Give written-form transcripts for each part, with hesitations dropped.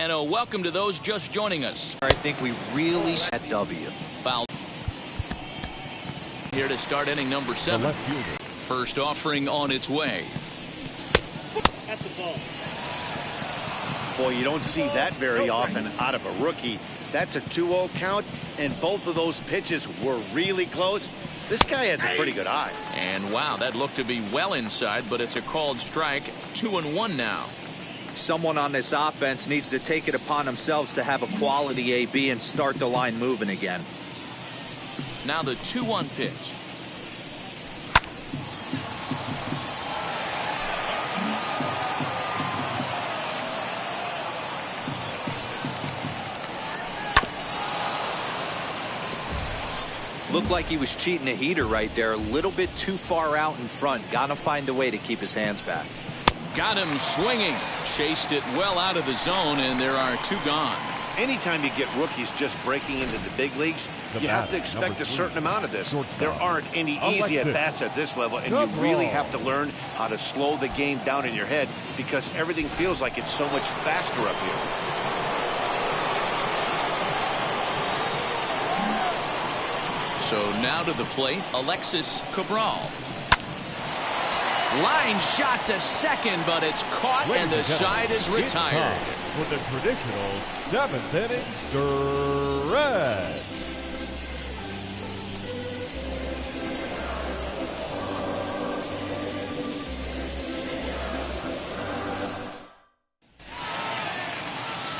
And a welcome to those just joining us. I think we really at W. Foul here to start inning number 7. First offering on its way. That's the ball. Boy, you don't see that very often out of a rookie. That's a 2-0 count, and both of those pitches were really close. This guy has a pretty good eye. And wow, that looked to be well inside, but it's a called strike. 2-1 now. Someone on this offense needs to take it upon themselves to have a quality AB and start the line moving again. Now the 2-1 pitch. Looked like he was cheating a heater right there. A little bit too far out in front. Gotta find a way to keep his hands back. Got him swinging. Chased it well out of the zone, and there are 2 gone. Anytime you get rookies just breaking into the big leagues, you have to expect a certain amount of this. There aren't any easy at-bats at this level, and you really have to learn how to slow the game down in your head because everything feels like it's so much faster up here. So now to the plate, Alexis Cabral. Line shot to second, but it's caught, and the side is retired. For the traditional 7th inning stretch.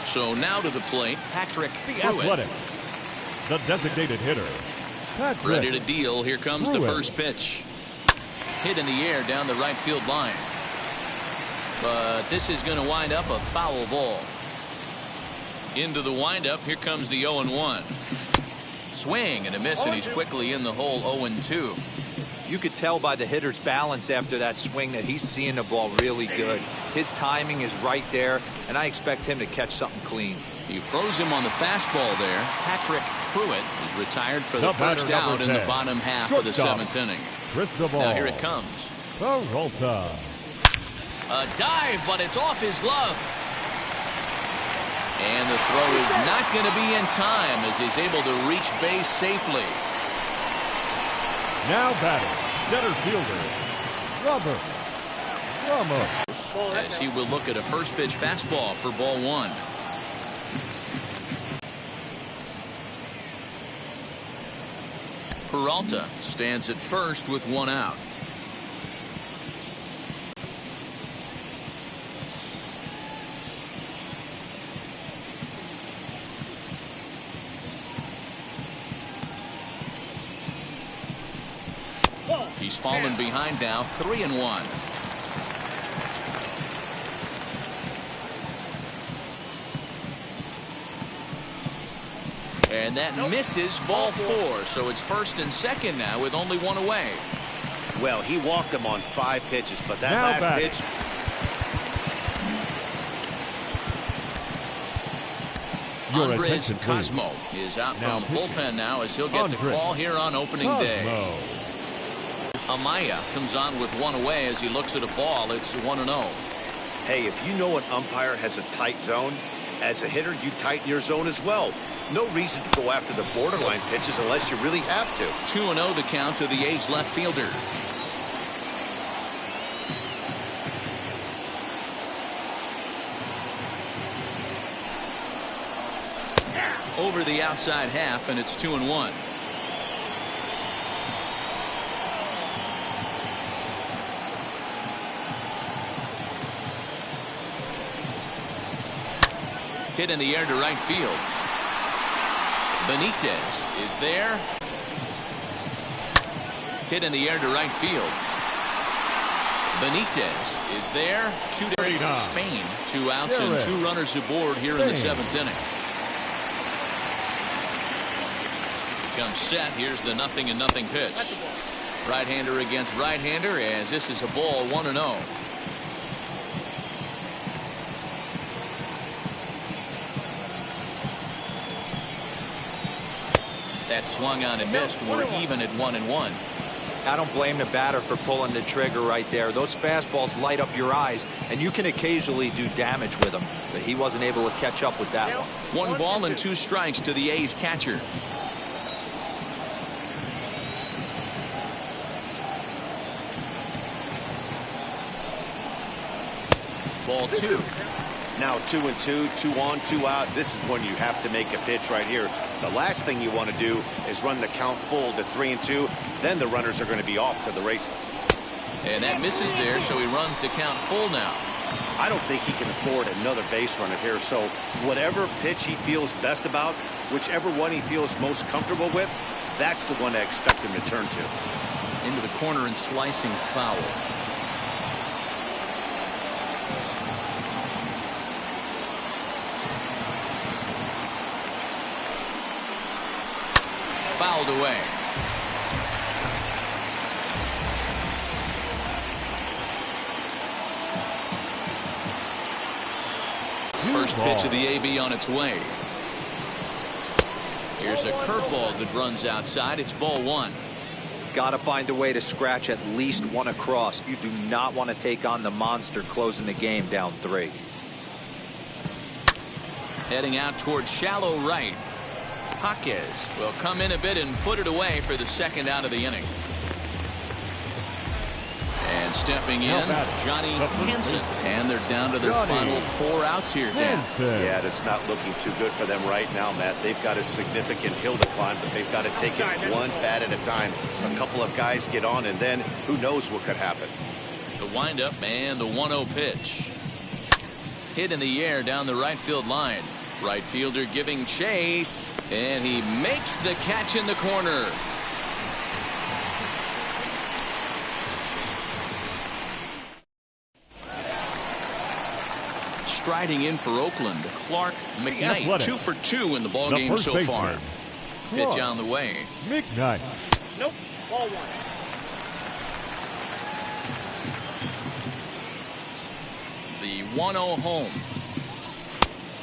So now to the plate, Patrick Pruitt. The designated hitter. Patrick. Ready to deal. Here comes the first pitch. Hit in the air down the right field line. But this is going to wind up a foul ball. Into the windup. Here comes the 0-1. Swing and a miss, and he's quickly in the hole. 0-2. You could tell by the hitter's balance after that swing that he's seeing the ball really good. His timing is right there, and I expect him to catch something clean. He froze him on the fastball there. Patrick Pruitt is retired for the first out in the bottom half of the 7th inning. Now here it comes. Peralta. A dive, but it's off his glove. And the throw is not going to be in time as he's able to reach base safely. Now batting, center fielder, Robert Ramos. As he will look at a first pitch fastball for ball 1. Peralta stands at first with 1 out. He's fallen behind now, 3-1. And that misses, ball 4. So it's first and second now with only 1 away. Well, he walked him on 5 pitches, but that Now last pitch. Andres Cosmo is out from the bullpen now as he'll get the call here on opening day. Amaya comes on with 1 away as he looks at a ball. It's 1-0. Hey, if you know an umpire has a tight zone, as a hitter, you tighten your zone as well. No reason to go after the borderline pitches unless you really have to. 2-0 the count to the A's left fielder. Over the outside half, and it's 2-1. Hit in the air to right field. Benitez is there. Hit in the air to right field. Benitez is there. 2 to Spain. 2 outs and 2 runners aboard here in the 7th inning. Comes set. Here's the 0-0 pitch. Right-hander against right-hander as this is a ball 1-0. That swung on and missed. We're even at 1-1. I don't blame the batter for pulling the trigger right there. Those fastballs light up your eyes, and you can occasionally do damage with them, but he wasn't able to catch up with that one. 1 ball and 2 strikes to the A's catcher. Ball 2. Now 2-2, 2 on, 2 out. This is when you have to make a pitch right here. The last thing you want to do is run the count full to 3-2. Then the runners are going to be off to the races. And that misses there, so he runs the count full now. I don't think he can afford another base runner here. So whatever pitch he feels best about, whichever one he feels most comfortable with, that's the one I expect him to turn to. Into the corner and slicing foul. Fouled away. First pitch of the AB on its way. Here's a curveball that runs outside. It's ball 1. Got to find a way to scratch at least one across. You do not want to take on the monster closing the game down 3. Heading out towards shallow right. Jaquez will come in a bit and put it away for the second out of the inning. And stepping in, Johnny Hansen. And they're down to their final 4 outs here, Dan. Yeah, that's not looking too good for them right now, Matt. They've got a significant hill to climb, but they've got to take it one bat at a time. A couple of guys get on, and then who knows what could happen. The windup and the 1-0 pitch. Hit in the air down the right field line. Right fielder giving chase, and he makes the catch in the corner. Striding in for Oakland, Clark McKnight, 2 for 2 in the ballgame so far. Pitch on the way. McKnight. Nope. Ball 1. The 1-0 home.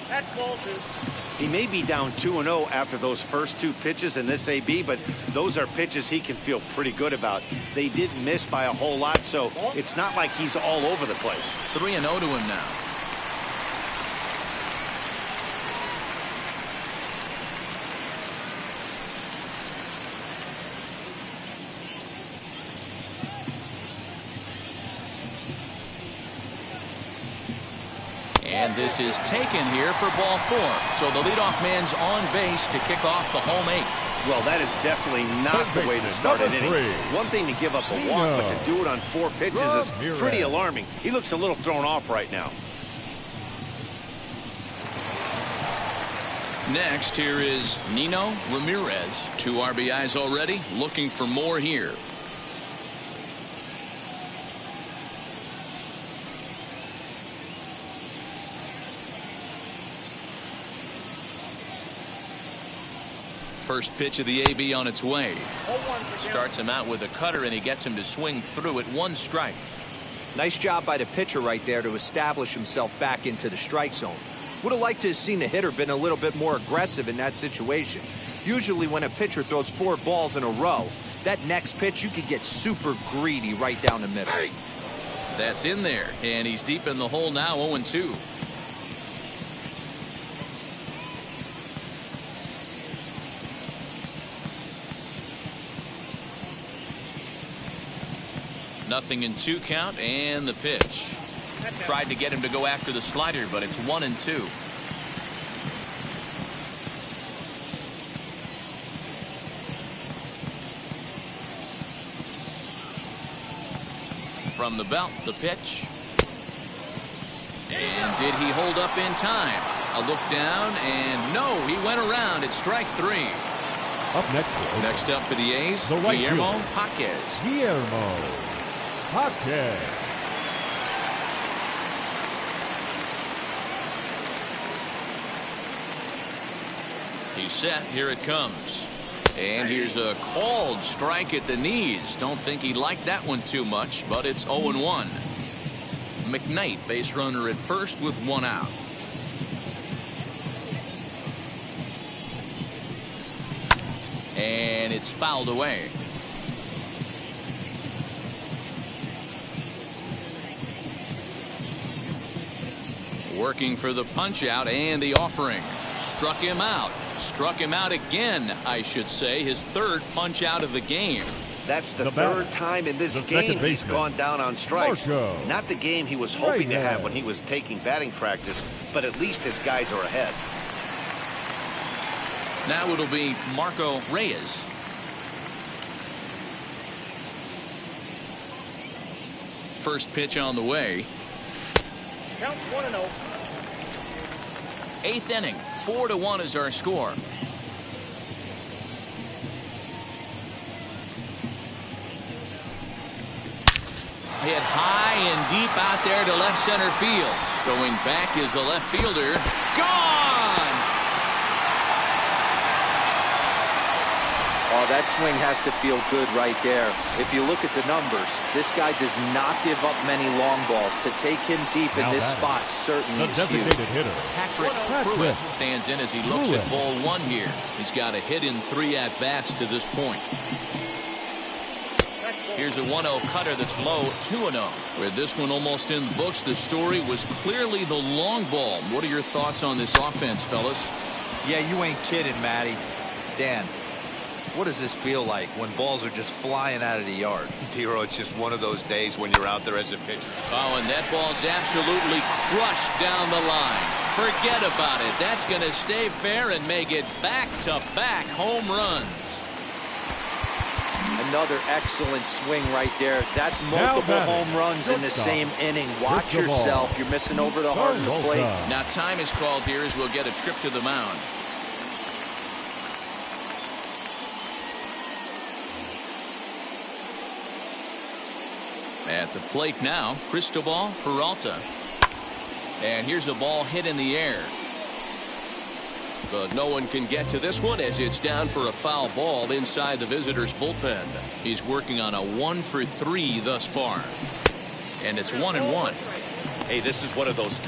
That's ball 2. He may be down 2-0 after those first 2 pitches in this AB, but those are pitches he can feel pretty good about. They did miss by a whole lot, so it's not like he's all over the place. 3-0 to him now. And this is taken here for ball 4. So the leadoff man's on base to kick off the home 8th. Well, that is definitely not the way to start an inning. One thing to give up a walk, but to do it on 4 pitches is pretty alarming. He looks a little thrown off right now. Next, here is Nino Ramirez. 2 RBIs already, looking for more here. First pitch of the AB on its way. Starts him out with a cutter, and he gets him to swing through it. 1 strike. Nice job by the pitcher right there to establish himself back into the strike zone. Would have liked to have seen the hitter been a little bit more aggressive in that situation. Usually when a pitcher throws 4 balls in a row, that next pitch you could get super greedy right down the middle. That's in there, and he's deep in the hole now, 0-2. Nothing in 2 count, and the pitch. Tried to get him to go after the slider, but it's 1-2. From the belt, the pitch. And did he hold up in time? A look down, and no, he went around. It's strike 3. Up Next up for the A's, the right Guillermo fielder. Jaquez. Guillermo Jaquez. He's set. Here it comes. And here's a called strike at the knees. Don't think he liked that one too much, but it's 0-1. McKnight, base runner at first with 1 out. And it's fouled away. Working for the punch out and the offering. Struck him out. Struck him out again, I should say. His third punch out of the game. That's the third time in this game he's gone down on strikes. Not the game he was hoping to have when he was taking batting practice, but at least his guys are ahead. Now it'll be Marco Reyes. First pitch on the way. Count 1-0. Eighth inning, 4-1 is our score. Hit high and deep out there to left center field. Going back is the left fielder. Gone! Oh, that swing has to feel good right there. If you look at the numbers, this guy does not give up many long balls. To take him deep in this spot certainly is huge. Patrick Pruitt stands in as he looks at ball one here. He's got a hit in 3 at-bats to this point. Here's a 1-0 cutter that's low, 2-0. With this one almost in the books, the story was clearly the long ball. What are your thoughts on this offense, fellas? Yeah, you ain't kidding, Matty. Dan, what does this feel like when balls are just flying out of the yard? Hero, it's just one of those days when you're out there as a pitcher. Oh, and that ball's absolutely crushed down the line. Forget about it. That's going to stay fair and make it back-to-back home runs. Another excellent swing right there. That's multiple home runs in the same inning. Watch yourself. You're missing over the heart of the plate. Now time is called here as we'll get a trip to the mound. At the plate now, Cristobal Peralta. And here's a ball hit in the air. But no one can get to this one as it's down for a foul ball inside the visitor's bullpen. He's working on a 1-for-3 thus far. And it's 1-1. Hey, this is one of those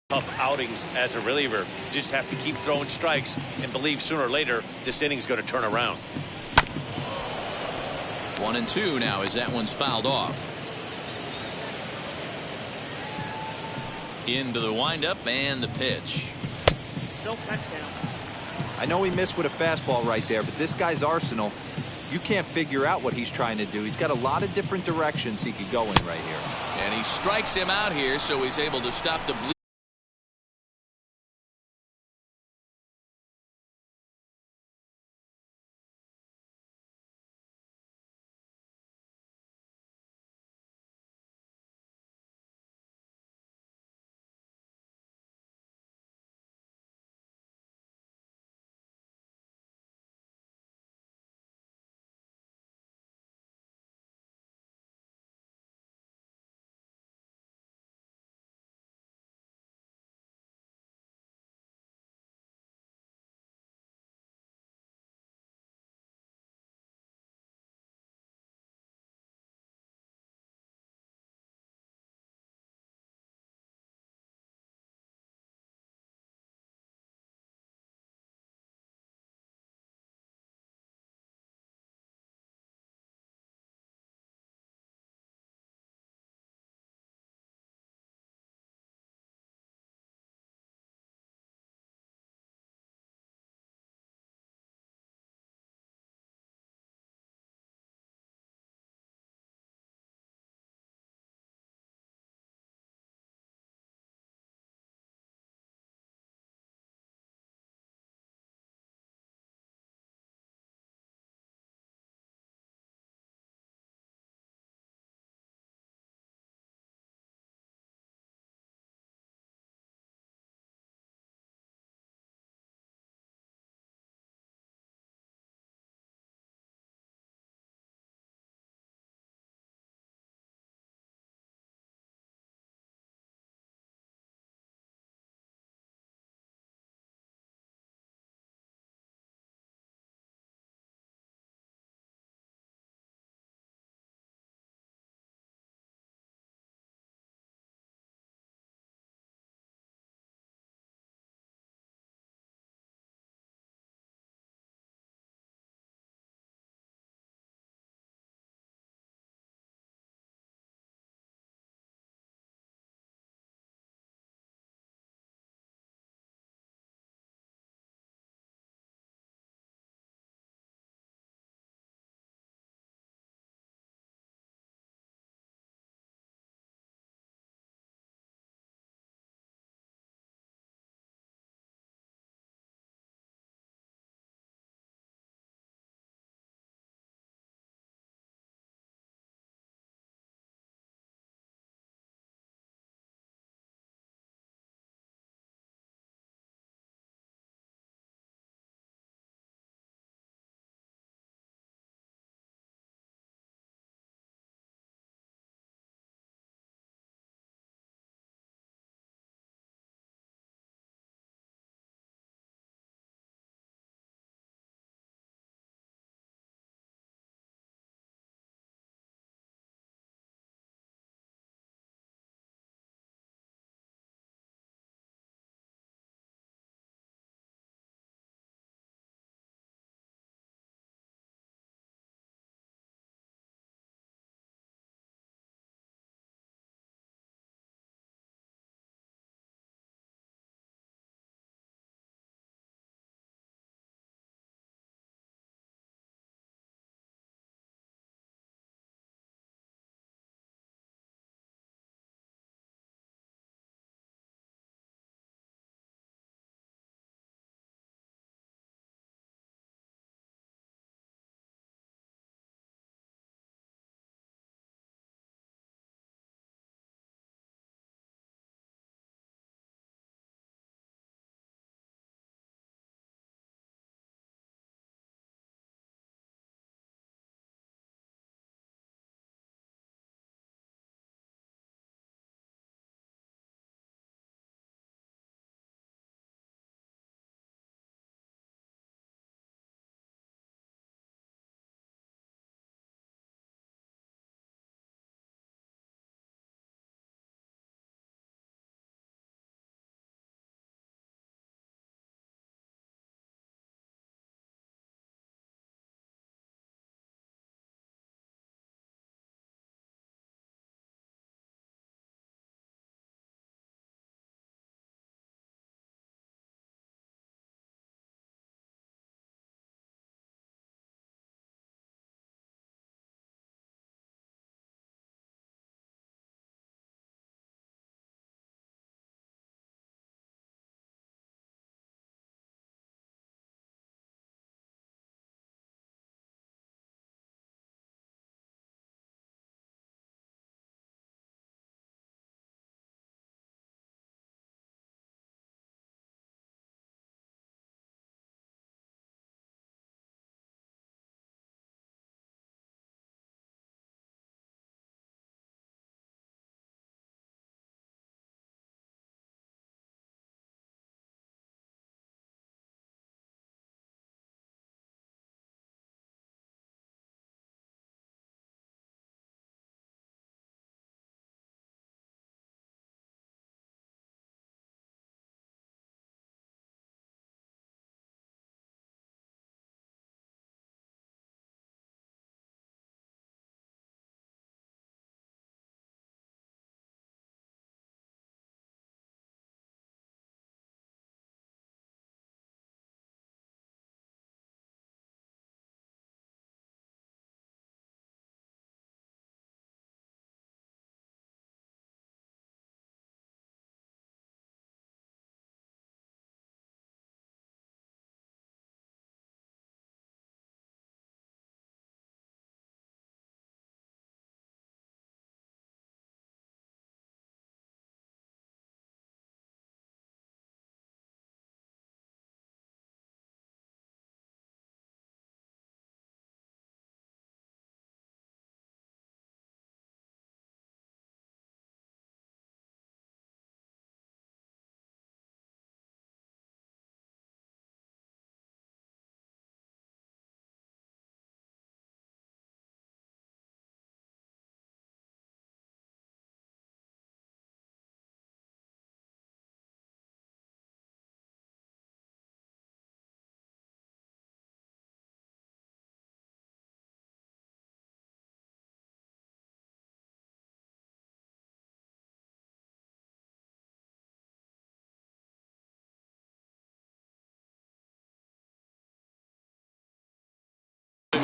Tough outings as a reliever. Just have to keep throwing strikes and believe sooner or later this inning's going to turn around. 1-2 now as that one's fouled off. Into the windup and the pitch. No touchdown. I know he missed with a fastball right there, but this guy's arsenal, you can't figure out what he's trying to do. He's got a lot of different directions he could go in right here. And he strikes him out here, so he's able to stop the bleed.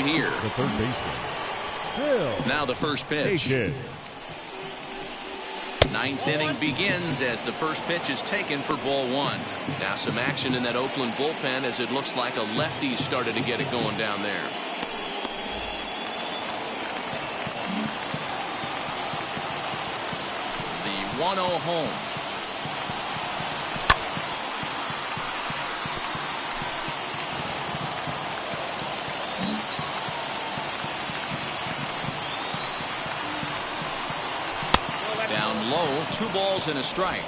here. The third baseman, Bill. Now the first pitch. Aiken. Ninth inning begins as the first pitch is taken for ball one. Now some action in that Oakland bullpen as it looks like a lefty started to get it going down there. The 1-0 home. Down low, 2 balls and a strike.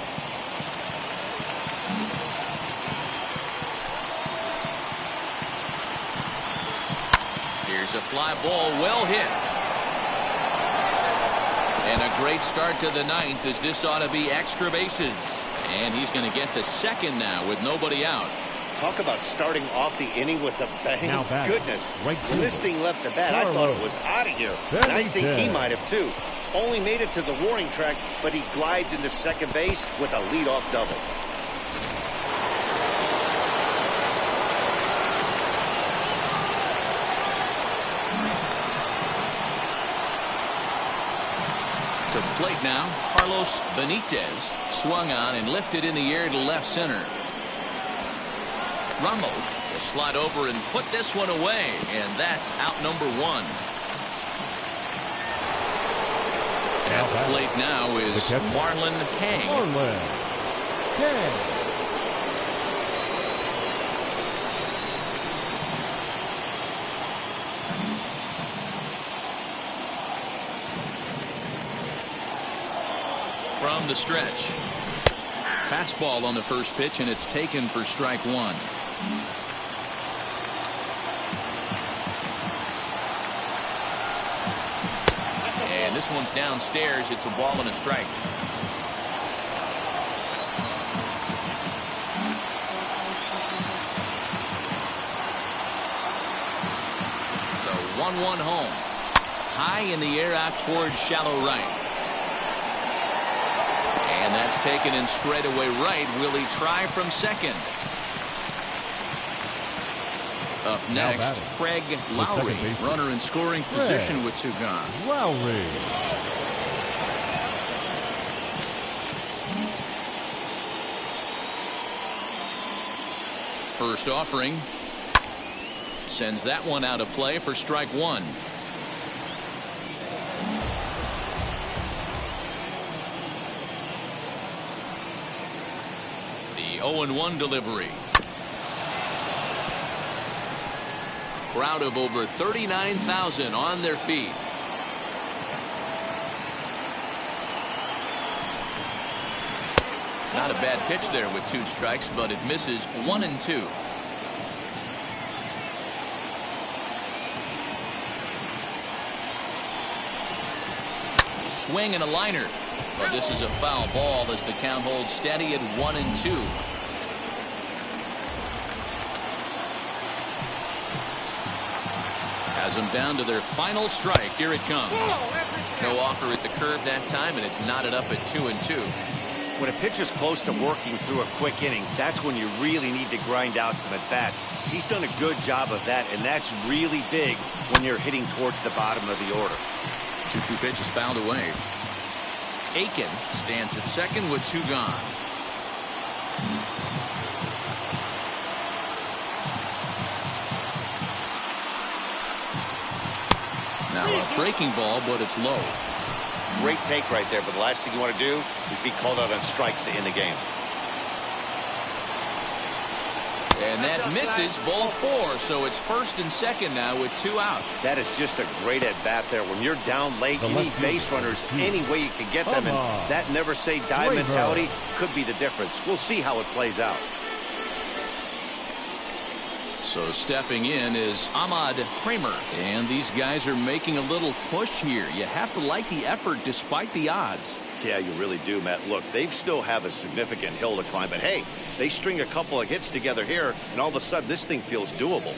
Here's a fly ball, well hit. And a great start to the ninth as this ought to be extra bases. And he's going to get to second now with nobody out. Talk about starting off the inning with a bang. Now back. Goodness, Right when this thing left the bat, I thought it was out of here. And I think he might have too. Only made it to the warning track, but he glides into second base with a leadoff double. To the plate now, Carlos Benitez swung on and lifted in the air to left center. Ramos will slide over and put this one away, and that's out number 1. At the plate now is Marlon Kang. Marlon Kang. From the stretch. Fastball on the first pitch, and it's taken for strike 1. And this one's downstairs. It's a ball and a strike. The 1-1 home. High in the air out towards shallow right. And that's taken in straightaway right. Will he try from second? Up next, Craig Lowry, runner in scoring position with 2 gone. Lowry. First offering. Sends that one out of play for strike 1. The 0-1 delivery. Crowd of over 39,000 on their feet. Not a bad pitch there with 2 strikes, but it misses 1 and 2. Swing and a liner. But this is a foul ball as the count holds steady at 1 and 2. Has them down to their final strike. Here it comes. No offer at the curve that time, and it's knotted up at 2 and 2. When a pitcher's close to working through a quick inning, that's when you really need to grind out some at-bats. He's done a good job of that, and that's really big when you're hitting towards the bottom of the order. 2-2 pitch is fouled away. Aiken stands at second with 2 gone. Now a breaking ball, but it's low. Great take right there, but the last thing you want to do is be called out on strikes to end the game. And that misses, ball 4, so it's first and second now with 2 out. That is just a great at-bat there. When you're down late, you need base runners any way you can get them, and that never say die mentality could be the difference. We'll see how it plays out. So stepping in is Ahmad Kramer, and these guys are making a little push here. You have to like the effort despite the odds. Yeah, you really do, Matt. Look, they still have a significant hill to climb, but hey, they string a couple of hits together here, and all of a sudden this thing feels doable.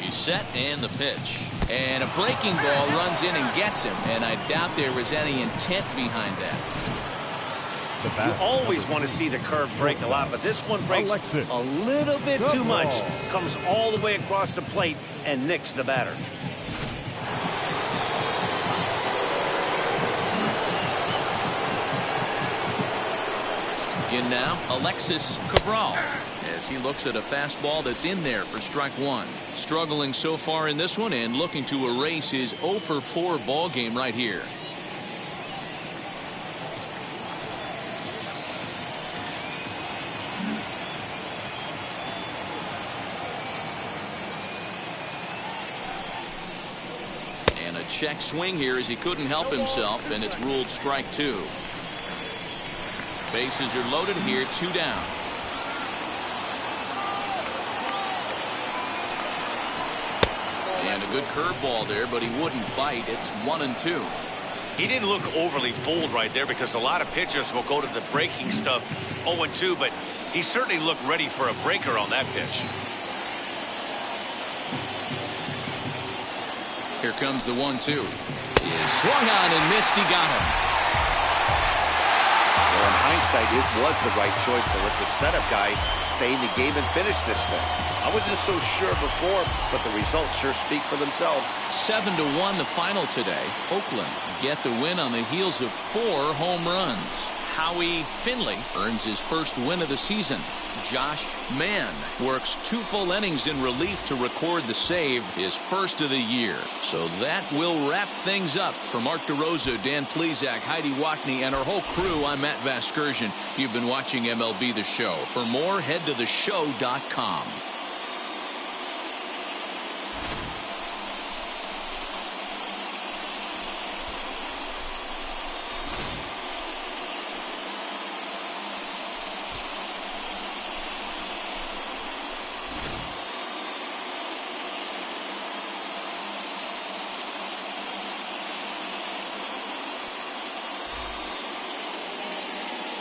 He's set, and the pitch. And a breaking ball runs in and gets him, and I doubt there was any intent behind that. the bat. You always want to see the curve break a lot, but this one breaks a little bit too much. Comes all the way across the plate and nicks the batter. In now, Alexis Cabral, as he looks at a fastball that's in there for strike one. Struggling so far in this one and looking to erase his 0 for 4 ball game right here. And a check swing here as he couldn't help himself, and it's ruled strike 2. Bases are loaded here, 2 down. And a good curveball there, but he wouldn't bite. It's 1-2. He didn't look overly fooled right there because a lot of pitchers will go to the breaking stuff 0-2, but he certainly looked ready for a breaker on that pitch. Here comes the 1-2. He swung on and missed. He got him. Well, in hindsight, it was the right choice to let the setup guy stay in the game and finish this thing. I wasn't so sure before, but the results sure speak for themselves. 7-1 the final today. Oakland get the win on the heels of 4 home runs. Howie Finley earns his first win of the season. Josh Mann works 2 full innings in relief to record the save, his first of the year. So that will wrap things up. For Mark DeRosa, Dan Plesac, Heidi Wackney, and our whole crew, I'm Matt Vasgersian. You've been watching MLB The Show. For more, head to theshow.com.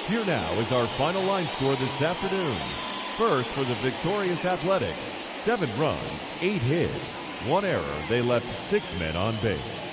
Here now is our final line score this afternoon. First for the victorious Athletics, 7 runs, 8 hits, 1 error. They left 6 men on base.